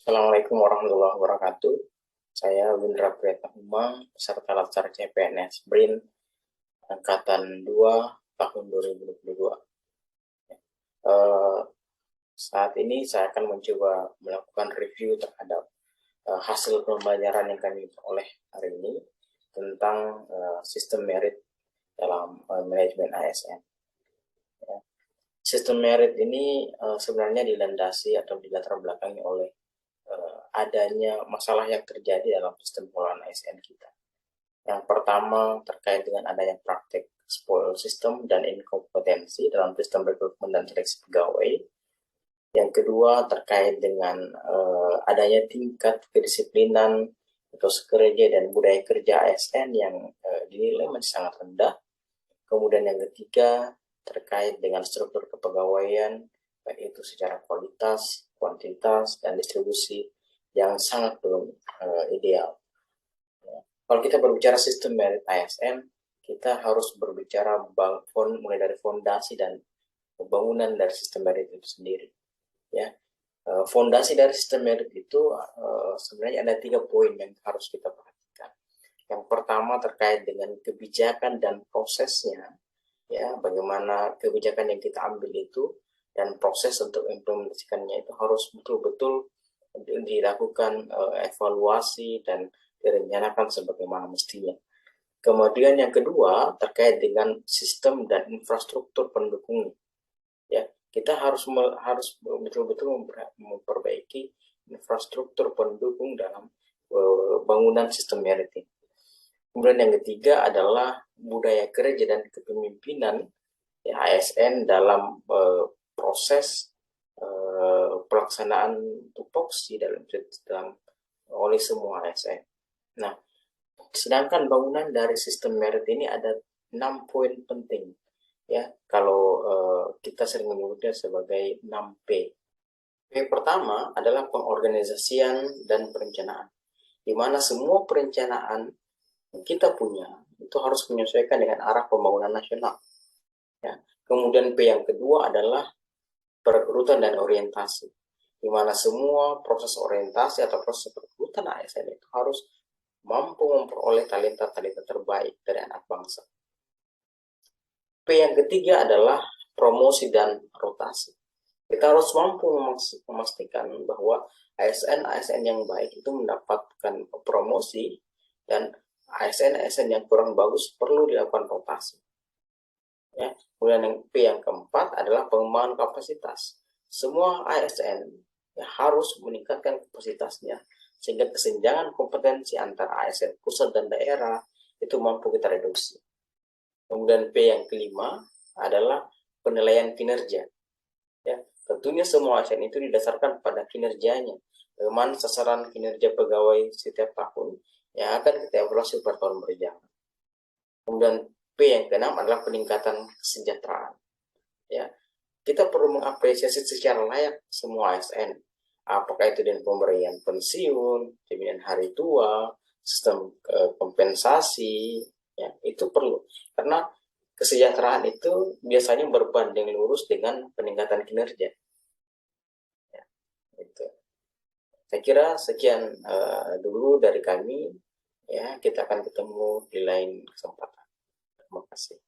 Assalamualaikum warahmatullahi wabarakatuh. Saya Windra Priata Umang, peserta Latsar CPNS BRIN Angkatan 2 tahun 2022. Saat ini saya akan mencoba melakukan review terhadap hasil pembelajaran yang kami peroleh hari ini tentang sistem merit dalam manajemen ASN. Sistem merit ini sebenarnya dilandasi atau dilatar belakangi oleh adanya masalah yang terjadi dalam sistem pengelolaan ASN kita. Yang pertama terkait dengan adanya praktek spoil system dan inkompetensi dalam sistem rekrutmen dan seleksi pegawai. Yang kedua terkait dengan adanya tingkat kedisiplinan atau kerja dan budaya kerja ASN yang dinilai masih sangat rendah. Kemudian yang ketiga terkait dengan struktur kepegawaian, baik itu secara kualitas, kuantitas, dan distribusi yang sangat belum ideal. Kalau kita berbicara sistem merit ASN, kita harus berbicara mulai dari fondasi dan pembangunan dari sistem merit itu sendiri. Ya, fondasi dari sistem merit itu sebenarnya ada 3 poin yang harus kita perhatikan. Yang pertama terkait dengan kebijakan dan prosesnya, ya, bagaimana kebijakan yang kita ambil itu dan proses untuk implementasikannya itu harus betul-betul dilakukan evaluasi dan direncanakan sebagaimana mestinya. Kemudian yang kedua terkait dengan sistem dan infrastruktur pendukung. Ya, kita harus betul-betul memperbaiki infrastruktur pendukung dalam bangunan sistem merit ini. Kemudian yang ketiga adalah budaya kerja dan kepemimpinan ya, ASN dalam proses pelaksanaan tupoksi dalam oleh semua ASN. Nah, sedangkan bangunan dari sistem merit ini ada 6 poin penting. Ya, kalau kita sering menyebutnya sebagai 6P. P pertama adalah pengorganisasian dan perencanaan, di mana semua perencanaan yang kita punya itu harus menyesuaikan dengan arah pembangunan nasional. Ya. Kemudian P yang kedua adalah perekrutan dan orientasi, di mana semua proses orientasi atau proses perekrutan ASN itu harus mampu memperoleh talenta-talenta terbaik dari anak bangsa. P yang ketiga adalah promosi dan rotasi. Kita harus mampu memastikan bahwa ASN yang baik itu mendapatkan promosi dan ASN yang kurang bagus perlu dilakukan rotasi. Ya. Kemudian yang P yang keempat adalah pengembangan kapasitas. Semua ASN ya, harus meningkatkan kapasitasnya sehingga kesenjangan kompetensi antara ASN pusat dan daerah itu mampu kita reduksi. Kemudian P yang kelima adalah penilaian kinerja. Ya, tentunya semua ASN itu didasarkan pada kinerjanya. Bagaimana sasaran kinerja pegawai setiap tahun yang akan kita evaluasi per tahun berjalan. Kemudian P yang keenam adalah peningkatan kesejahteraan. Ya, kita perlu mengapresiasi secara layak semua ASN. Apakah itu dengan pemberian pensiun, jaminan hari tua, sistem kompensasi, ya, itu perlu. Karena kesejahteraan itu biasanya berbanding lurus dengan peningkatan kinerja. Ya, itu. Saya kira sekian dulu dari kami. Ya, kita akan ketemu di lain kesempatan. Terima kasih.